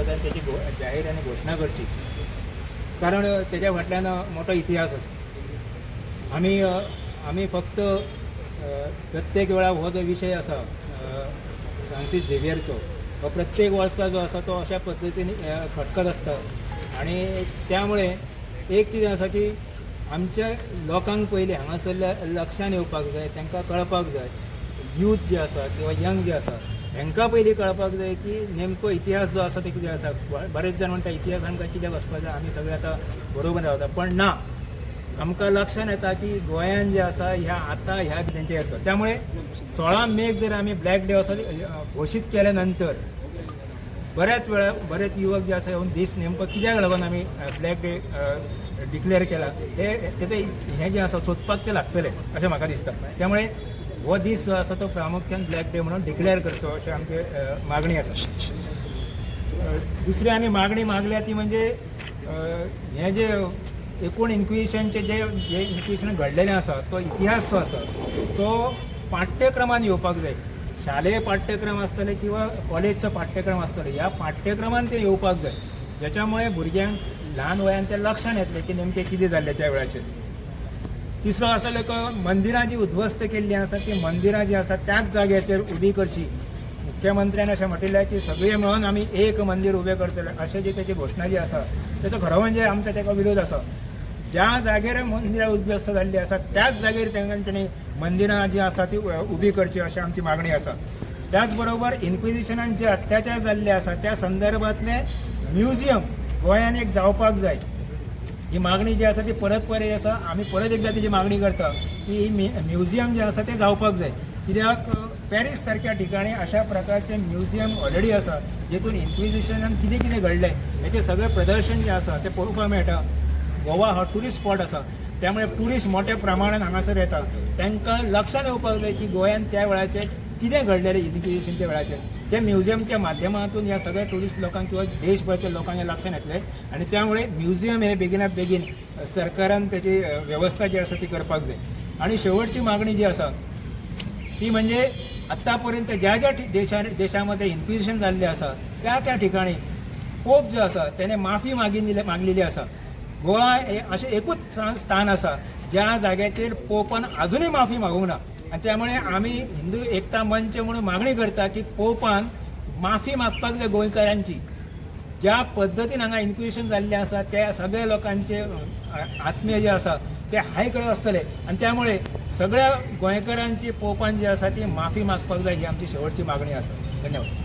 त्याची जाहीर आणि घोषणा करची, कारण त्याच्या फाटल्यान मोठो इतिहास आसा। आमी फक्त प्रत्येक वेळा हो जो विषय आसा फ्रांसीस झेवियरचो, हो प्रत्येक वर्सा जो आसा तो अशा पद्दतीन खटकत आसता। आणि त्यामुळे एक कितें आसा की आमच्या लोकांक पयलीं हांगासरल्या लक्षान येवपाक जाय, तांकां कळपाक जाय, यूथ जे आसा किंवा यंग जे आसा हांकां पयलीं कळपाक जाय की नेमको इतिहास जो आसा तो कितें आसा। बरेच जाण म्हणटा इतिहासान कित्याक वचपाक जाय, आमी सगळे आतां बरोबर रावता, पण ना, आमकां लक्षान येता की गोंयान जे आसा ह्या तेंचे येता। त्यामुळे 16 मेक जर आमी ब्लॅक डे असो घोशीत केल्या नंतर बरेच युवक जे आसा येवन दीस नेमको कित्याक लागून आमी ब्लॅक डे डिक्लेअर केला तें हें जें आसा सोदपाक ते लागतले अशें म्हाका दिसता। त्यामुळे हो दीस जो आसा तो प्रामुख्यान ब्लॅक डे म्हणून डिक्लेअर करचो अशी आमची मागणी आसा। दुसरी आमी मागणी मागल्या ती म्हणजे हें जे एकूण इन्क्विजिशनचे जे इन्क्विजिशन घडलेलें आसा तो इतिहास जो आसा तो पाठ्यक्रमान येवपाक जाय। शालेय पाठ्यक्रम आसतले किंवा कॉलेजचो पाठ्यक्रम आसतले, ह्या पाठ्यक्रमान ते येवपाक जाय, ज्याच्यामुळे भुरग्यांक ल्हान वयान ते लक्षान येतले की नेमकें कितें जाल्लें त्या वेळाचेर। तिसरो आसलो की मंदिरां जी उद्ध्वस्त केल्लीं आसा ती मंदिरां जी आसा त्याच जाग्याचेर उबी करची। मुख्यमंत्र्यान अशें म्हटिल्लें की सगळे मेळून आमी एक मंदिर उबें करतले, अशें जी तेची घोशणा जी आसा तेचो खरो म्हणजे आमचो तेका विरोध आसा। ज्या जाग्यार मंदिरां उद्ध्वस्त जाल्लीं आसा त्याच जाग्यार तेंच्यांनी मंदिरां जी आसा ती उबी करची अशी आमची मागणी आसा। त्याच बरोबर इन्क्विजिशनान जे अत्याचार जाल्ले आसा त्या संदर्भातले म्युजियम गोंयान एक जावपाक जाय। ही मागणी जी आसा ती परत आसा, आमी परत एकदा तेजी मागणी करता की ही म्युजियम जे आसा ते जावपाक जाय। कित्याक पॅरीस सारख्या ठिकाणी अशा प्रकारचे म्युजियम ऑलरेडी आसा जेतून इन्क्विजिशनान कितें कितें घडलें हेचें सगळें प्रदर्शन जें आसा तें पळोवपाक मेळटा। गोवा हो ट्युरिस्ट स्पॉट आसा, त्यामुळे ट्युरिस्ट मोठ्या प्रमाणात हांगासर येता, तांकां लक्षान येवपाक जाय की गोंयान त्या वेळाचेर कितें घडलेलें इन्क्विजिशनच्या वेळाचेर। ते म्युजियमच्या माध्यमातून ह्या सगळ्या ट्युरिस्ट लोकांक किंवा देशभरच्या लोकांक हें लक्षान येतलें आणि त्यामुळे म्युजियम हे बेगिनात बेगीन सरकारान त्याची व्यवस्था जी आसा ती करपाक जाय। आणि शेवटची मागणी जी आसा ती म्हणजे आत्तापर्यंत ज्या देशामध्ये इन्क्विजिशन जाल्लें आसा त्या ठिकाणी पोप जो आसा त्याने माफी मागलेली आसा। गोवा हे अशें एकूच स्थान आसा ज्या जाग्याचेर पोपान अजूनही माफी मागूंक ना, आणि त्यामुळे आमी हिंदू एकता मंच म्हणून मागणी करता की पोपान माफी मागपाक जाय गोंयकारांची। ज्या पद्दतीन हांगा इन्क्विजिशन जाल्लें आसा त्या सगळ्या लोकांचे आत्मे जे आसा ते हाय करत आसतले, आणि त्यामुळे सगळ्या गोंयकारांची पोपान जी आसा ती माफी मागपाक जाय ही आमची शेवटची मागणी आसा। धन्यवाद।